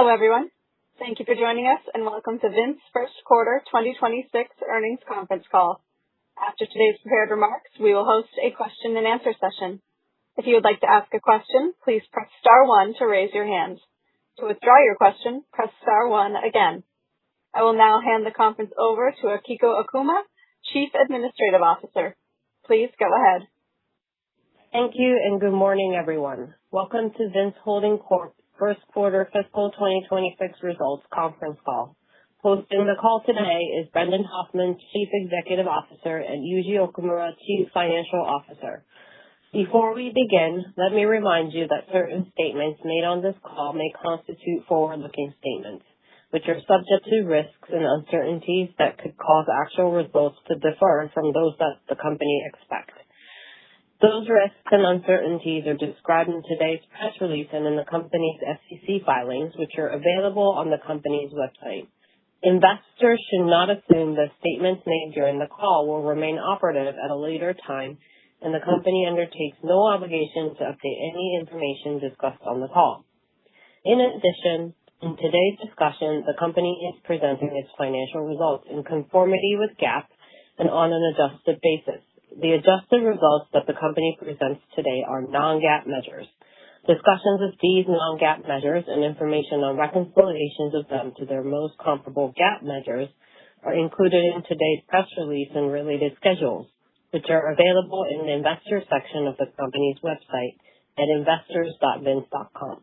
Hello, everyone. Thank you for joining us, and welcome to Vince First Quarter 2026 Earnings Conference Call. After today's prepared remarks, we will host a question and answer session. If you would like to ask a question, please press star one to raise your hand. To withdraw your question, press star one again. I will now hand the conference over to Akiko Okuma, Chief Administrative Officer. Please go ahead. Thank you, and good morning, everyone. Welcome to Vince Holding Corp. First Quarter Fiscal 2026 Results Conference Call. Hosting the call today is Brendan Hoffman, Chief Executive Officer, and Yuji Okumura, Chief Financial Officer. Before we begin, let me remind you that certain statements made on this call may constitute forward-looking statements, which are subject to risks and uncertainties that could cause actual results to differ from those that the company expects. Those risks and uncertainties are described in today's press release and in the company's SEC filings, which are available on the company's website. Investors should not assume that statements made during the call will remain operative at a later time, and the company undertakes no obligation to update any information discussed on the call. In addition, in today's discussion, the company is presenting its financial results in conformity with GAAP and on an adjusted basis. The adjusted results that the company presents today are non-GAAP measures. Discussions of these non-GAAP measures and information on reconciliations of them to their most comparable GAAP measures are included in today's press release and related schedules, which are available in the Investors section of the company's website at investors.vince.com.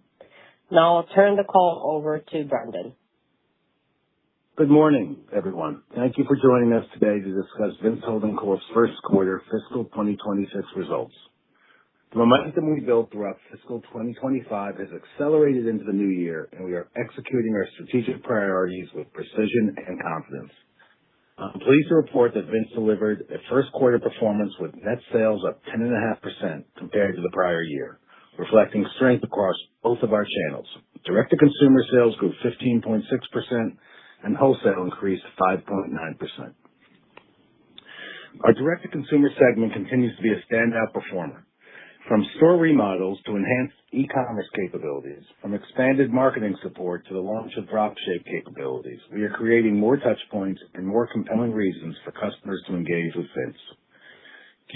Now I'll turn the call over to Brendan. Good morning, everyone. Thank you for joining us today to discuss Vince Holding Corp's first quarter fiscal 2026 results. The momentum we built throughout fiscal 2025 has accelerated into the new year, and we are executing our strategic priorities with precision and confidence. I'm pleased to report that Vince delivered a first quarter performance with net sales up 10.5% compared to the prior year, reflecting strength across both of our channels. Direct-to-consumer sales grew 15.6%, and wholesale increased 5.9%. Our direct-to-consumer segment continues to be a standout performer. From store remodels to enhanced e-commerce capabilities, from expanded marketing support to the launch of dropship capabilities, we are creating more touch points and more compelling reasons for customers to engage with Vince.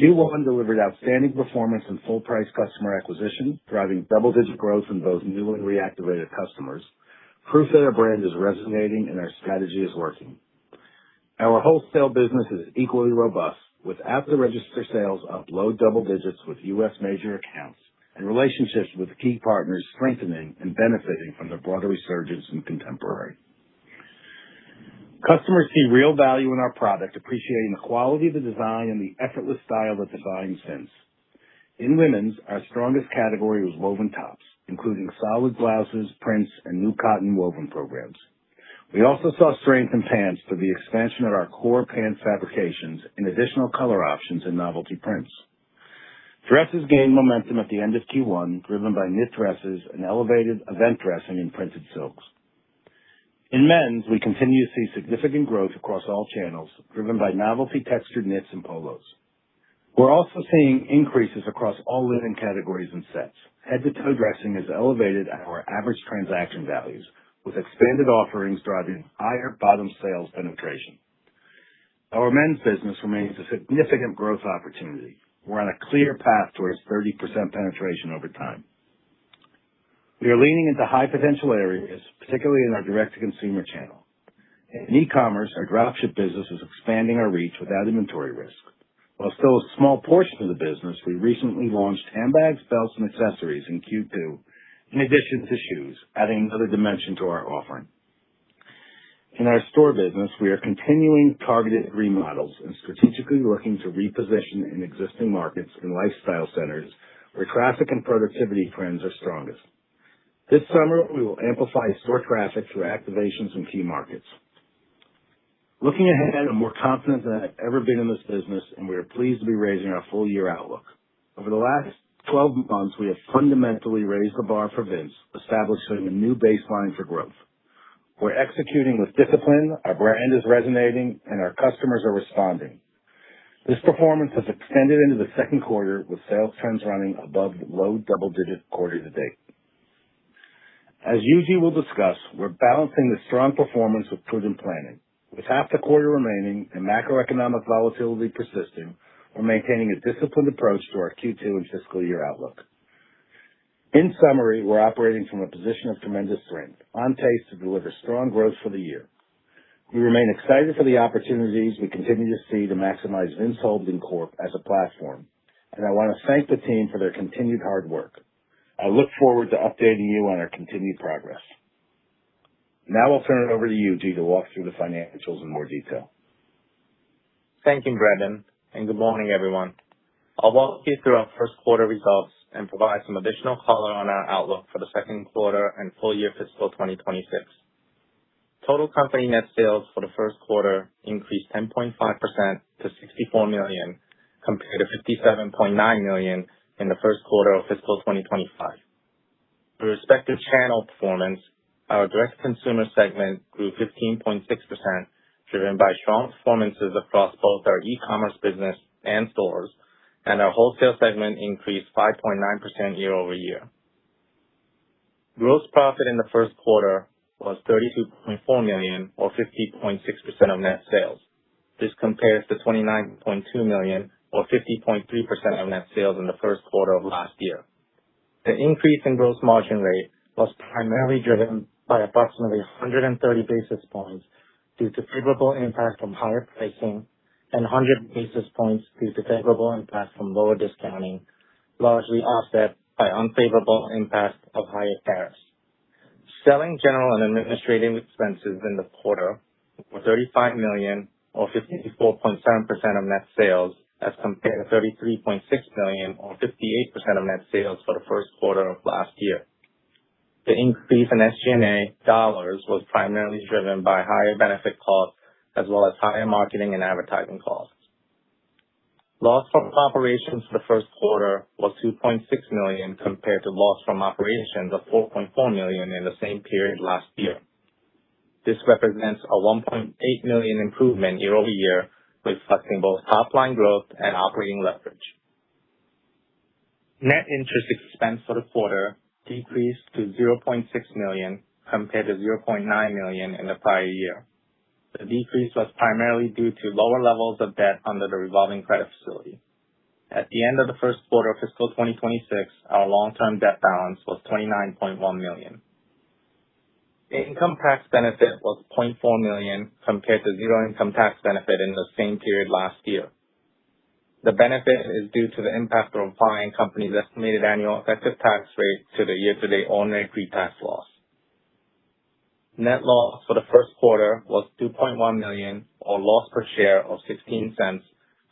Q1 delivered outstanding performance in full-price customer acquisition, driving double-digit growth in both new and reactivated customers, proof that our brand is resonating and our strategy is working. Our wholesale business is equally robust, with after-register sales up low double digits with U.S. major accounts and relationships with key partners strengthening and benefiting from the broader resurgence in contemporary. Customers see real value in our product, appreciating the quality of the design and the effortless style that defines Vince. In women's, our strongest category was woven tops, including solid blouses, prints, and new cotton woven programs. We also saw strength in pants through the expansion of our core pant fabrications and additional color options and novelty prints. Dresses gained momentum at the end of Q1, driven by knit dresses and elevated event dressing in printed silks. In men's, we continue to see significant growth across all channels, driven by novelty textured knits and polos. We're also seeing increases across all linen categories and sets. Head-to-toe dressing has elevated our average transaction values, with expanded offerings driving higher bottom sales penetration. Our men's business remains a significant growth opportunity. We're on a clear path towards 30% penetration over time. We are leaning into high-potential areas, particularly in our direct-to-consumer channel. In e-commerce, our dropship business is expanding our reach without inventory risk. While still a small portion of the business, we recently launched handbags, belts, and accessories in Q2, in addition to shoes, adding another dimension to our offering. In our store business, we are continuing targeted remodels and strategically looking to reposition in existing markets and lifestyle centers where traffic and productivity trends are strongest. This summer, we will amplify store traffic through activations in key markets. Looking ahead, I'm more confident than I've ever been in this business, and we are pleased to be raising our full-year outlook. Over the last 12 months, we have fundamentally raised the bar for Vince, establishing a new baseline for growth. We're executing with discipline, our brand is resonating, and our customers are responding. This performance has extended into the second quarter, with sales trends running above low double-digit quarter to date. As Yuji will discuss, we're balancing the strong performance with prudent planning. With half the quarter remaining and macroeconomic volatility persisting, we're maintaining a disciplined approach to our Q2 and fiscal year outlook. In summary, we're operating from a position of tremendous strength, on pace to deliver strong growth for the year. We remain excited for the opportunities we continue to see to maximize Vince Holding Corp. As a platform, and I want to thank the team for their continued hard work. I look forward to updating you on our continued progress. Now I'll turn it over to Yuji to walk through the financials in more detail. Thank you, Brendan, and good morning, everyone. I'll walk you through our first quarter results and provide some additional color on our outlook for the second quarter and full year fiscal 2026. Total company net sales for the first quarter increased 10.5% to $64 million, compared to $57.9 million in the first quarter of fiscal 2025. With respect to channel performance, our direct-to-consumer segment grew 15.6%, driven by strong performances across both our e-commerce business and stores, and our wholesale segment increased 5.9% year-over-year. Gross profit in the first quarter was $32.4 million, or 50.6% of net sales. This compares to $29.2 million, or 50.3% of net sales in the first quarter of last year. The increase in gross margin rate was primarily driven by approximately 130 basis points due to favorable impact from higher pricing and 100 basis points due to favorable impact from lower discounting, largely offset by unfavorable impact of higher tariffs. Selling, general, and administrative expenses in the quarter were $35 million, or 54.7% of net sales, as compared to $33.6 million, or 58% of net sales for the first quarter of last year. The increase in SG&A dollars was primarily driven by higher benefit costs as well as higher marketing and advertising costs. Loss from operations for the first quarter was $2.6 million compared to loss from operations of $4.4 million in the same period last year. This represents a $1.8 million improvement year-over-year, reflecting both top-line growth and operating leverage. Net interest expense for the quarter decreased to $0.6 million compared to $0.9 million in the prior year. The decrease was primarily due to lower levels of debt under the revolving credit facility. At the end of the first quarter of fiscal 2026, our long-term debt balance was $29.1 million. Income tax benefit was $0.4 million compared to zero income tax benefit in the same period last year. The benefit is due to the impact of applying company's estimated annual effective tax rate to the year-to-date ordinary pre-tax loss. Net loss for the first quarter was $2.1 million, or loss per share of 16 cents,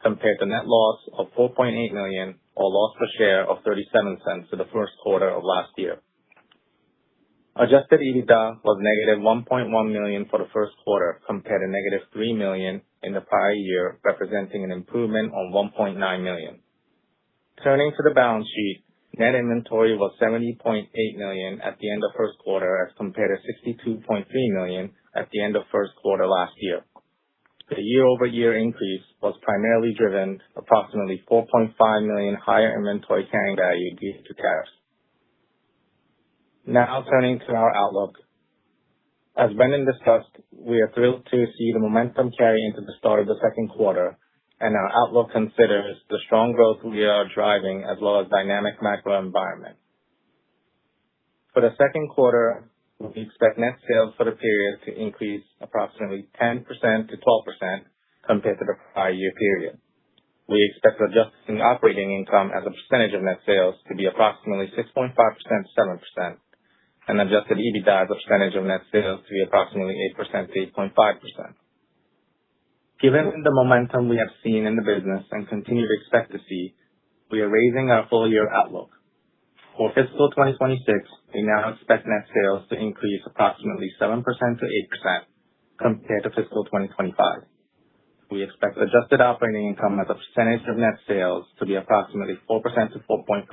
compared to net loss of $4.8 million, or loss per share of 37 cents for the first quarter of last year. Adjusted EBITDA was negative $1.1 million for the first quarter, compared to negative $3 million in the prior year, representing an improvement of $1.9 million. Turning to the balance sheet, net inventory was $70.8 million at the end of first quarter as compared to $62.3 million at the end of first quarter last year. The year-over-year increase was primarily driven approximately $4.5 million higher inventory carrying value due to tariffs. Now turning to our outlook. As Brendan discussed, we are thrilled to see the momentum carry into the start of the second quarter, and our outlook considers the strong growth we are driving as well as dynamic macro environment. For the second quarter, we expect net sales for the period to increase approximately 10% to 12% compared to the prior year period. We expect adjusted operating income as a percentage of net sales to be approximately 6.5% to 7%, and adjusted EBITDA as a percentage of net sales to be approximately 8% to 8.5%. Given the momentum we have seen in the business and continue to expect to see, we are raising our full-year outlook. For fiscal 2026, we now expect net sales to increase approximately 7% to 8% compared to fiscal 2025. We expect adjusted operating income as a percentage of net sales to be approximately 4% to 4.5%,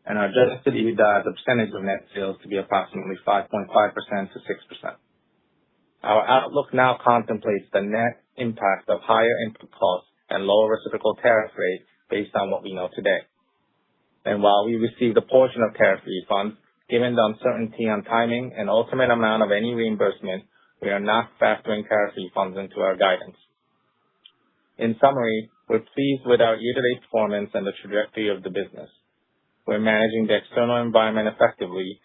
and our adjusted EBITDA as a percentage of net sales to be approximately 5.5% to 6%. Our outlook now contemplates the net impact of higher input costs and lower reciprocal tariff rates based on what we know today. And while we received a portion of tariff refunds, Given the uncertainty on timing and ultimate amount of any reimbursement, we are not factoring tariff refunds into our guidance. In summary, we're pleased with our year-to-date performance and the trajectory of the business. We're managing the external environment effectively,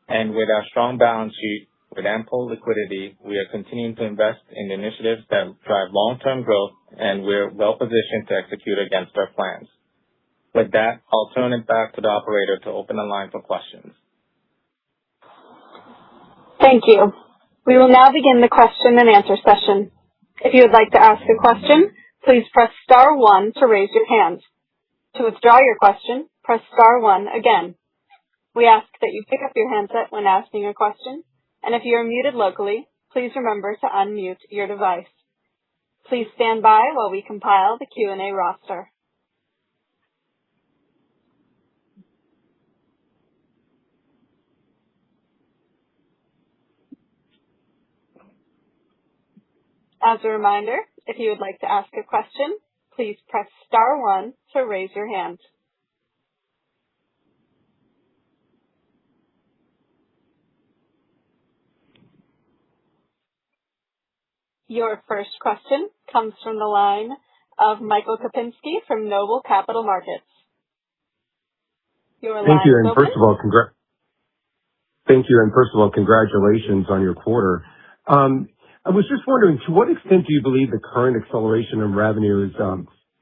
and with our strong balance sheet, with ample liquidity, we are continuing to invest in initiatives that drive long-term growth, and we're well-positioned to execute against our plans. With that, I'll turn it back to the operator to open the line for questions. Thank you. We will now begin the question and answer session. If you would like to ask a question, please press star 1 to raise your hand. To withdraw your question, press star 1 again. We ask that you pick up your handset when asking a question, and if you are muted locally, please remember to unmute your device. Please stand by while we compile the Q&A roster. As a reminder, if you would like to ask a question, please press star 1 to raise your hand. Your first question comes from the line of Michael Kopinski from Noble Capital Markets. Your line Thank you, is and open. first of all, congratulations on your quarter. I was just wondering, to what extent do you believe the current acceleration in revenue is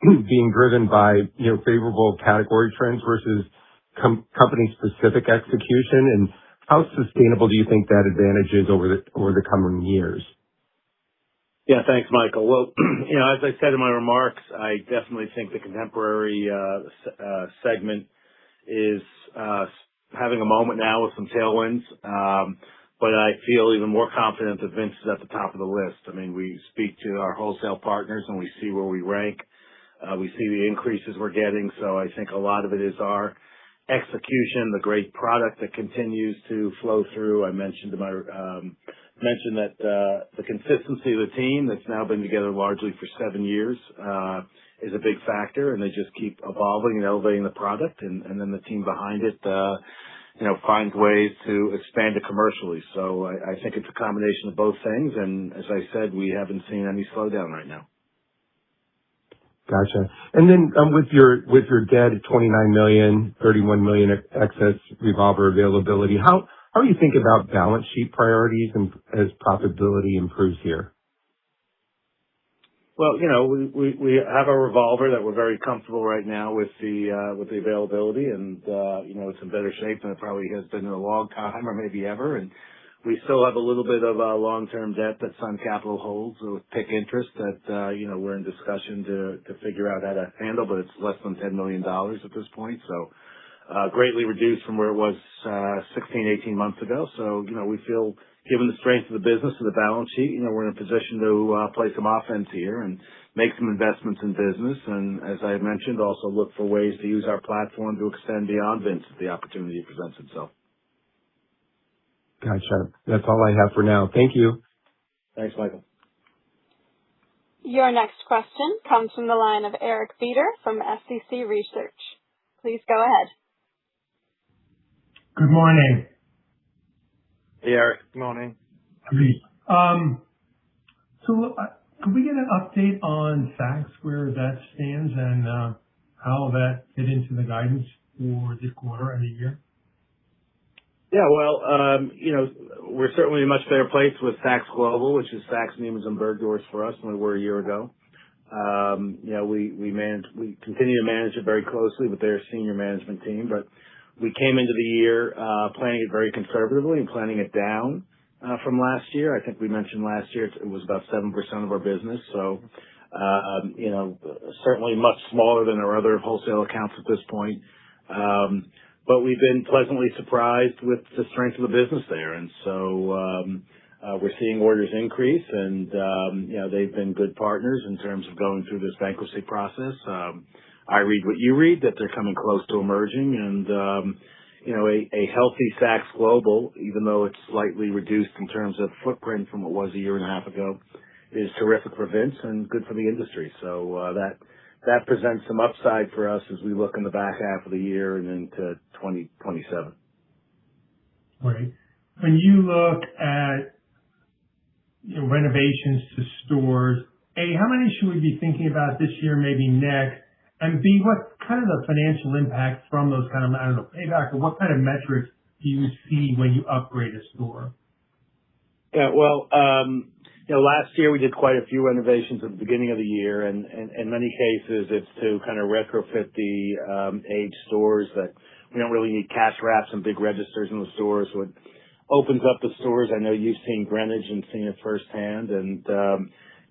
being driven by favorable category trends versus company-specific execution, and how sustainable do you think that advantage is over the coming years? Yeah, thanks, Michael. Well, as I said in my remarks, I definitely think the contemporary segment is having a moment now with some tailwinds, but I feel even more confident that Vince is at the top of the list. I mean, we speak to our wholesale partners and we see where we rank. We see the increases we're getting, so I think a lot of it is our execution, the great product that continues to flow through. I mentioned that the consistency of the team that's now been together largely for 7 years is a big factor, and they just keep evolving and elevating the product, and then the team behind it finds ways to expand it commercially. So I think it's a combination of both things, and as I said, we haven't seen any slowdown right now. Gotcha. And then with your debt at $29 million, $31 million excess revolver availability, how are you thinking about balance sheet priorities and as profitability improves here? Well, we have a revolver that we're very comfortable right now with the availability, and it's in better shape than it probably has been in a long time or maybe ever. And we still have a little bit of long-term debt that Sun Capital holds with PIK interest that we're in discussion to figure out how to handle, but it's less than $10 million at this point, so greatly reduced from where it was 18 months ago. So we feel, given the strength of the business and the balance sheet, we're in a position to play some offense here and make some investments in business. And as I mentioned, also look for ways to use our platform to extend beyond Vince if the opportunity presents itself. Gotcha. That's all I have for now. Thank you. Thanks, Michael. Your next question comes from the line of Eric Feeder from SEC Research. Please go ahead. Good morning. Hey, Eric. Good morning. So could we get an update on Saks, where that stands, and how that fit into the guidance for this quarter and the year? Yeah, well, we're certainly in a much better place with Saks Global, which is Saks, Neiman, and Bergdorf for us than we were a year ago. We continue to manage it very closely with their senior management team, but we came into the year planning it very conservatively and planning it down from last year. I think we mentioned last year it was about 7% of our business, so certainly much smaller than our other wholesale accounts at this point. But we've been pleasantly surprised with the strength of the business there, and so we're seeing orders increase, and they've been good partners in terms of going through this bankruptcy process. I read what you read, that they're coming close to emerging, and a healthy Saks Global, even though it's slightly reduced in terms of footprint from what was a year and a half ago, is terrific for Vince and good for the industry. So that presents some upside for us as we look in the back half of the year and into 2027. Right. When you look at renovations to stores, A, how many should we be thinking about this year, maybe next? And B, what kind of the financial impact from those kind of, I don't know, payback, or what kind of metrics do you see when you upgrade a store? Yeah, well, last year we did quite a few renovations at the beginning of the year, and in many cases it's to kind of retrofit the aged stores that we don't really need cash wraps and big registers in the stores. So it opens up the stores. I know you've seen Greenwich and seen it firsthand, and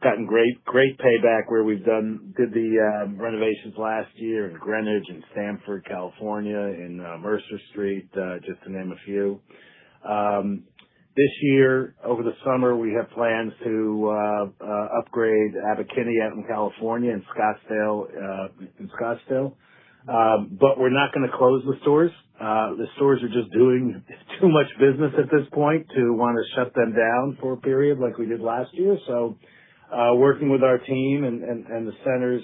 gotten great payback where we've did the renovations last year in Greenwich and Stamford, California, in Mercer Street, just to name a few. This year, over the summer, we have plans to upgrade Abercrombie out in California and Scottsdale. But we're not going to close the stores. The stores are just doing too much business at this point to want to shut them down for a period like we did last year. So working with our team and the centers,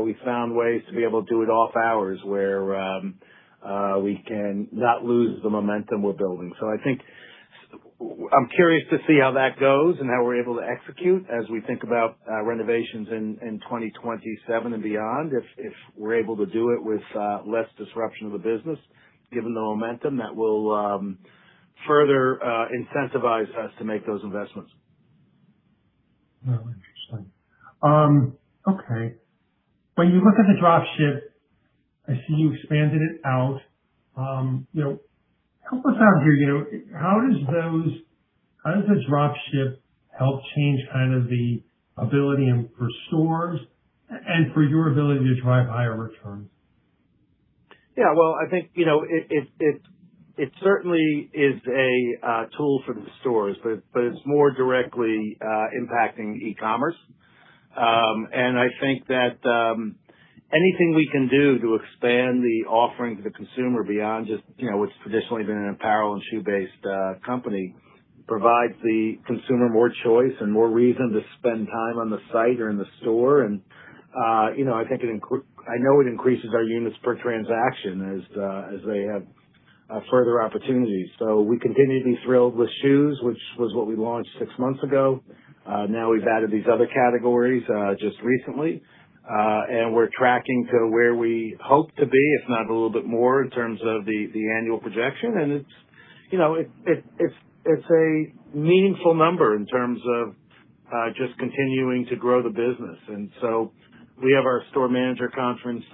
we found ways to be able to do it off hours where we can not lose the momentum we're building. So I think I'm curious to see how that goes and how we're able to execute as we think about renovations in 2027 and beyond. If we're able to do it with less disruption of the business, given the momentum, that will further incentivize us to make those investments. Oh, interesting. Okay. When you look at the drop ship, I see you expanded it out. Help us out here. How does the drop ship help change kind of the ability for stores and for your ability to drive higher returns? Yeah, well, I think it certainly is a tool for the stores, but it's more directly impacting e-commerce. And I think that anything we can do to expand the offering to the consumer beyond just, what's traditionally been an apparel and shoe-based company provides the consumer more choice and more reason to spend time on the site or in the store. And, I think I know it increases our units per transaction as they have further opportunities. So we continue to be thrilled with shoes, which was what we launched 6 months ago. Now we've added these other categories just recently. And we're tracking to where we hope to be, if not a little bit more, in terms of the annual projection. And it's a meaningful number in terms of just continuing to grow the business. And so we have our store manager conference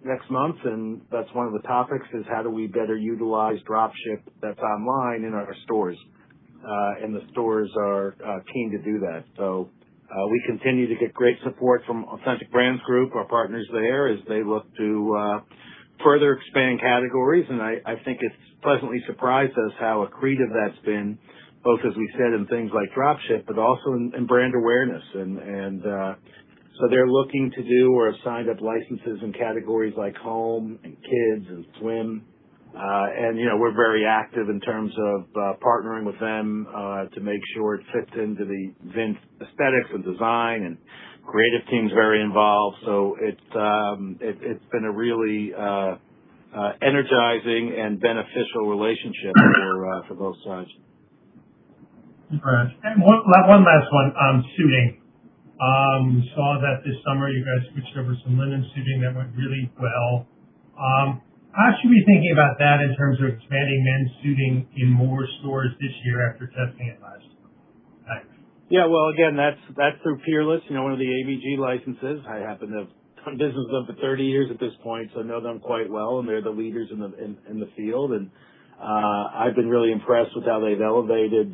next month, and that's one of the topics is how do we better utilize drop ship that's online in our stores. And the stores are keen to do that. So we continue to get great support from Authentic Brands Group, our partners there, as they look to further expand categories. And I think it's pleasantly surprised us how accretive that's been, both, as we said, in things like dropship, but also in brand awareness. And so they're looking to do or have signed up licenses in categories like home and kids and swim. And, we're very active in terms of partnering with them to make sure it fits into the Vince aesthetics and design, and creative team's very involved. So it's been a really energizing and beneficial relationship for both sides. Right. And one last one, suiting. We saw that this summer you guys switched over some linen suiting that went really well. How should we be thinking about that in terms of expanding men's suiting in more stores this year after testing it last year? Thanks. Yeah, well, again, that's through Peerless, one of the ABG licenses. I happen to have done business with them for 30 years at this point, so know them quite well, and they're the leaders in the field. And I've been really impressed with how they've elevated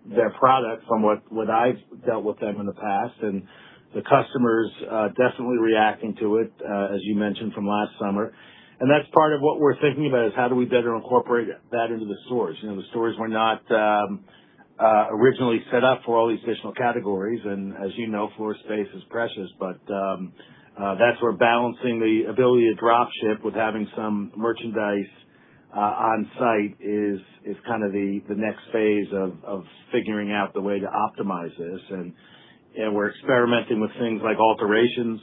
their product from what I've dealt with them in the past. And the customers definitely reacting to it, as you mentioned from last summer. And that's part of what we're thinking about is how do we better incorporate that into the stores. The stores were not originally set up for all these additional categories. And as you know, floor space is precious, but that's where balancing the ability to drop ship with having some merchandise on site is kind of the next phase of figuring out the way to optimize this. And we're experimenting with things like alterations,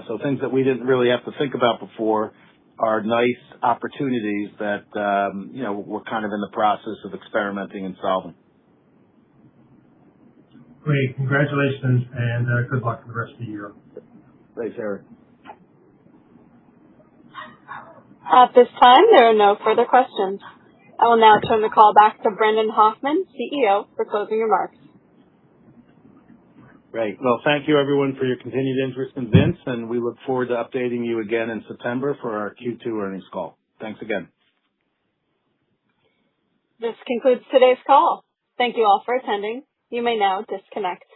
so things that we didn't really have to think about before are nice opportunities that, we're kind of in the process of experimenting and solving. Great. Congratulations and good luck for the rest of the year. Thanks, Eric. At this time, there are no further questions. I will now turn the call back to Brendan Hoffman, CEO, for closing remarks. Great. Well, thank you, everyone, for your continued interest in Vince, and we look forward to updating you again in September for our Q2 earnings call. Thanks again. This concludes today's call. Thank you all for attending. You may now disconnect.